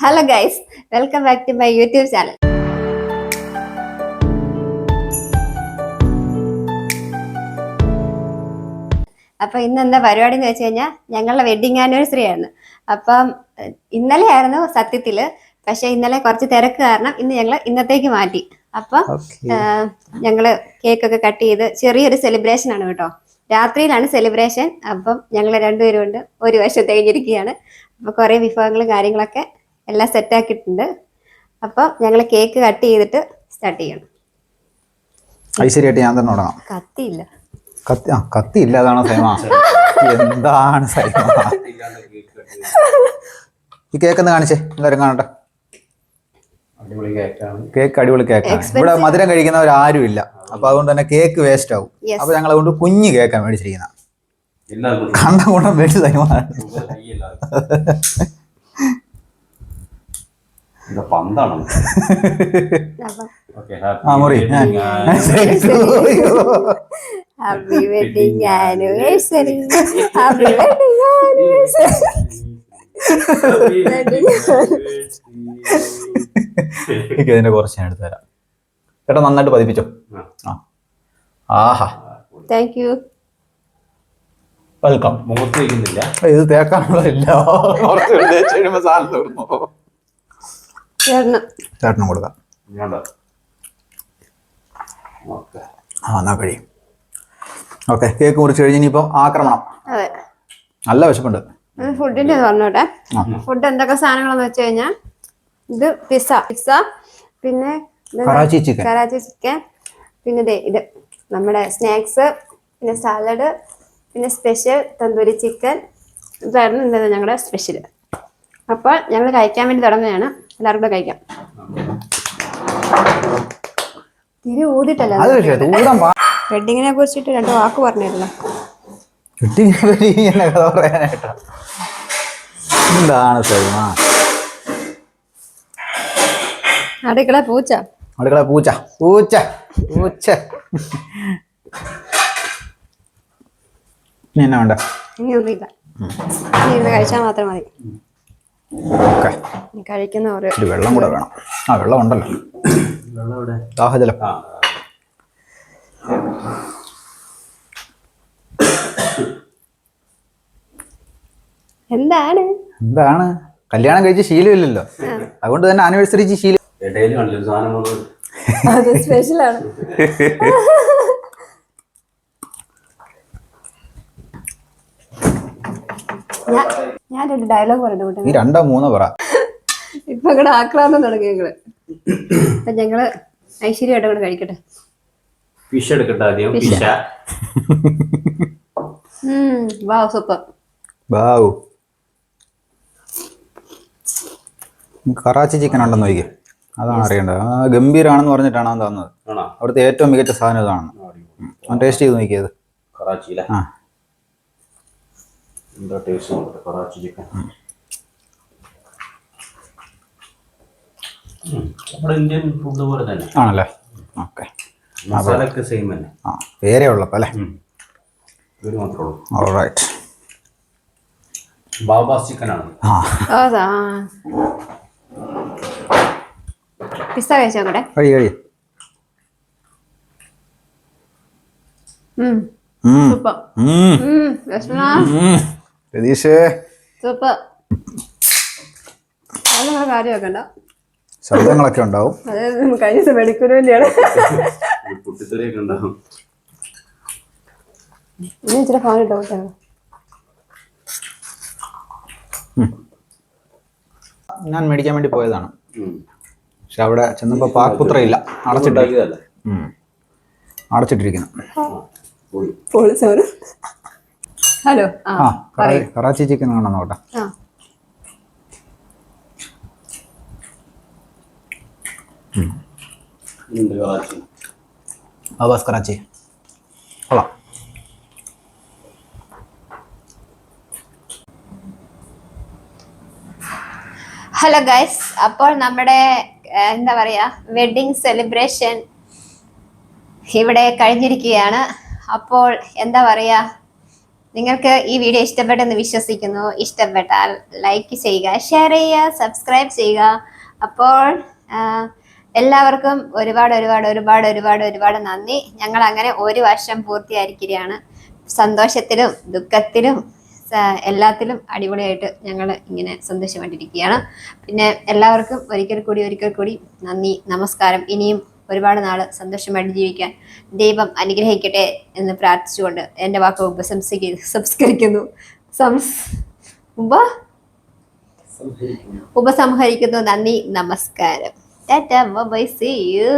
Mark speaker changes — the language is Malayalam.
Speaker 1: Hello guys, welcome back to my YouTube channel. അപ്പോൾ ഇന്ന് എന്താ പരിപാടി എന്ന് വെച്ച് കഴിഞ്ഞാൽ ഞങ്ങളുടെ വെഡിങ് ആനിവേഴ്സറി ആയിരുന്നു. അപ്പം ഇന്നലെ ആയിരുന്നു സത്യത്തിൽ, പക്ഷെ ഇന്നലെ കുറച്ച് തിരക്ക് കാരണം ഇന്ന് ഞങ്ങൾ ഇന്നത്തേക്ക് മാറ്റി. അപ്പം ഞങ്ങള് കേക്കൊക്കെ കട്ട് ചെയ്ത് ചെറിയൊരു സെലിബ്രേഷൻ ആണ് കേട്ടോ. രാത്രിയിലാണ് സെലിബ്രേഷൻ. അപ്പം ഞങ്ങൾ രണ്ടുപേരും കൊണ്ട് ഒരു വർഷം തികഞ്ഞിരിക്കുകയാണ്. അപ്പോൾ കുറേ വിഭവങ്ങളും കാര്യങ്ങളൊക്കെ എല്ലാം സെറ്റാക്കിയിട്ടുണ്ട്. അപ്പം ഞങ്ങൾ കേക്ക് കട്ട് ചെയ്തിട്ട് സ്റ്റാർട്ട് ചെയ്യണം.
Speaker 2: ഐശ്വര്യമായിട്ട് ഞാൻ തന്നെ തുടങ്ങാം.
Speaker 1: കത്തിയില്ല.
Speaker 2: കത്തി ഇല്ലാതാണോ സൈമ? എന്താണ് സൈമ? ഈ കേക്ക് ഒന്ന് കാണിച്ചേ, എല്ലാവരും കാണട്ടെ. കേക്ക് അടിപൊളി കേക്കാണ്. ഇവിടെ മധുരം കഴിക്കുന്നവരാരും ഇല്ല, അപ്പൊ അതുകൊണ്ട് തന്നെ കേക്ക് വേസ്റ്റ് ആവും. അപ്പൊ ഞങ്ങൾ അതുകൊണ്ട് കുഞ്ഞു കേക്കാണ് മേടിച്ചിരിക്കുന്ന. കണ്ടം കൊണ്ടും മേടിച്ച് സൈമ മുറി.
Speaker 1: Happy wedding anniversary. Happy wedding anniversary.
Speaker 2: എനിക്ക് അതിന്റെ കുറച്ച് ഞാൻ എടുത്തു തരാം. ചേട്ടാ നന്നായിട്ട് പതിപ്പിച്ചോ. ആഹാ,
Speaker 1: താങ്ക് യു.
Speaker 2: വെൽക്കം. ഇത് തേക്കാനുള്ളതില്ല, ചേട്ടനും കൊടുക്കാം. എന്നാ കഴിയും. ഓക്കെ, കേക്ക് മുറിച്ച് കഴിഞ്ഞ് ഇനിയിപ്പോ ആക്രമണം. നല്ല വിശപ്പുണ്ട്.
Speaker 1: ഫുഡിന്റെ പറഞ്ഞോട്ടെ. ഫുഡ് എന്തൊക്കെ സാധനങ്ങളെന്ന് വെച്ച് കഴിഞ്ഞാൽ ഇത് പിസ്സ, പിന്നെ
Speaker 2: കറാച്ചി
Speaker 1: ചിക്കൻ, പിന്നെ ഇത് നമ്മുടെ സ്നാക്സ്, പിന്നെ സാലഡ്, പിന്നെ സ്പെഷ്യൽ തന്തൂരി ചിക്കൻ. ഇതായിരുന്നു ഇന്നത്തെ ഞങ്ങളുടെ സ്പെഷ്യൽ. അപ്പോൾ ഞങ്ങൾ കഴിക്കാൻ വേണ്ടി തുടങ്ങുകയാണ്. എല്ലാവരും കൂടെ കഴിക്കാം. തിരി ഊതിട്ടല്ലോ. വെഡിങ്ങിനെ കുറിച്ചിട്ട് 2 വാക്ക് പറഞ്ഞിരുന്നു.
Speaker 2: എന്താണ് സൈമ?
Speaker 1: അടുക്കള പൂച്ച.
Speaker 2: ഇനി എന്നാ വേണ്ട?
Speaker 1: ഇനിയൊന്നുമില്ല, ഇനി കഴിച്ചാൽ മാത്രം മതി. കഴിക്കുന്ന
Speaker 2: ഒരു വെള്ളം കൂടെ വേണം. വെള്ളം ഉണ്ടല്ലോ, ദാഹജലം.
Speaker 1: എന്താണ്
Speaker 2: കല്യാണം കഴിച്ച് ശീലമില്ലല്ലോ, അതുകൊണ്ട് തന്നെ ആനിവേഴ്സറി ശീലം.
Speaker 1: അത് സ്പെഷ്യലാണ്. ഞാൻ 2 ഡയലോഗ് പറഞ്ഞു.
Speaker 2: നീ 2 3 പറ.
Speaker 1: ഇപ്പൊ ഇവിടെ ആക്രാന്തം തുടങ്ങി ഞങ്ങള്. അപ്പൊ ഞങ്ങള് ഐശ്വര്യമായിട്ട് കൂടെ കഴിക്കട്ടെ.
Speaker 3: ഫിഷ് എടുക്കട്ടെ ആദ്യം.
Speaker 1: വാവ്, സൂപ്പർ.
Speaker 2: വാവ്. കറാച്ചി ചിക്കൻ ഉണ്ടെന്ന് നോക്കിയേ, അതാണ് അറിയേണ്ടത്. ഗംഭീരാണെന്ന് പറഞ്ഞിട്ടാണ് അവൻ തന്നത്. അവിടുത്തെ ഏറ്റവും മികച്ച സാധനം ഇതാണ്. ടേസ്റ്റ് ചെയ്ത് നോക്കിയത്.
Speaker 3: ഇന്ത്യൻ ഫുഡ് പോലെ തന്നെ
Speaker 2: ആണല്ലേ? ഓക്കെ,
Speaker 3: മസാലയൊക്കെ സെയിം തന്നെ.
Speaker 2: പേരേ ഉള്ളപ്പോ അല്ലേ?
Speaker 3: ഓൾറൈറ്റ്. ബാബാസ് ചിക്കൻ ആണ്.
Speaker 1: പിസ്സ കഴിച്ചോ കൂടെ?
Speaker 2: കഴി.
Speaker 1: സൂപ്പർ. സൂപ്പർ. കാര്യമൊക്കെ ഉണ്ടോ?
Speaker 2: ശബ്ദങ്ങളൊക്കെ ഉണ്ടാവും.
Speaker 1: അതായത് കഴിഞ്ഞ മെഡിക്കൽ വേണ്ടിയാണ്. ഇച്ചിരി ഫോൺ ഇട്ടോ.
Speaker 2: ഞാൻ മേടിക്കാൻ വേണ്ടി പോയതാണ്, പക്ഷെ അവിടെ ചെന്നപ്പോ പാക്പുത്ര ഇല്ല, അടച്ചിട്ടിരിക്കുന്നു.
Speaker 1: ഹലോ,
Speaker 2: കറാച്ചി ചിക്കൻ ആണോ നോട്ടെ. കറാച്ചി കൊള്ളാം.
Speaker 1: ഹലോ ഗൈസ്, അപ്പോൾ നമ്മുടെ എന്താ പറയാ വെഡിങ് സെലിബ്രേഷൻ ഇവിടെ കഴിഞ്ഞിരിക്കുകയാണ്. അപ്പോൾ എന്താ പറയാ, നിങ്ങൾക്ക് ഈ വീഡിയോ ഇഷ്ടപ്പെട്ടെന്ന് വിശ്വസിക്കുന്നു. ഇഷ്ടപ്പെട്ടാൽ ലൈക്ക് ചെയ്യുക, ഷെയർ ചെയ്യുക, സബ്സ്ക്രൈബ് ചെയ്യുക. അപ്പോൾ എല്ലാവർക്കും ഒരുപാട് ഒരുപാട് ഒരുപാട് ഒരുപാട് ഒരുപാട് നന്ദി. ഞങ്ങൾ അങ്ങനെ ഒരു വർഷം പൂർത്തിയായിരിക്കുകയാണ്. സന്തോഷത്തിലും ദുഃഖത്തിലും എല്ലാത്തിലും അടിപൊളിയായിട്ട് ഞങ്ങൾ ഇങ്ങനെ സന്തോഷമായിട്ടിരിക്കുകയാണ്. പിന്നെ എല്ലാവർക്കും ഒരിക്കൽ കൂടി നന്ദി, നമസ്കാരം. ഇനിയും ഒരുപാട് നാൾ സന്തോഷമായിട്ട് ജീവിക്കാൻ ദൈവം അനുഗ്രഹിക്കട്ടെ എന്ന് പ്രാർത്ഥിച്ചുകൊണ്ട് എൻ്റെ വാക്ക് ഉപസംഹരിക്കുന്നു. നന്ദി, നമസ്കാരം. Tata, bye, see U.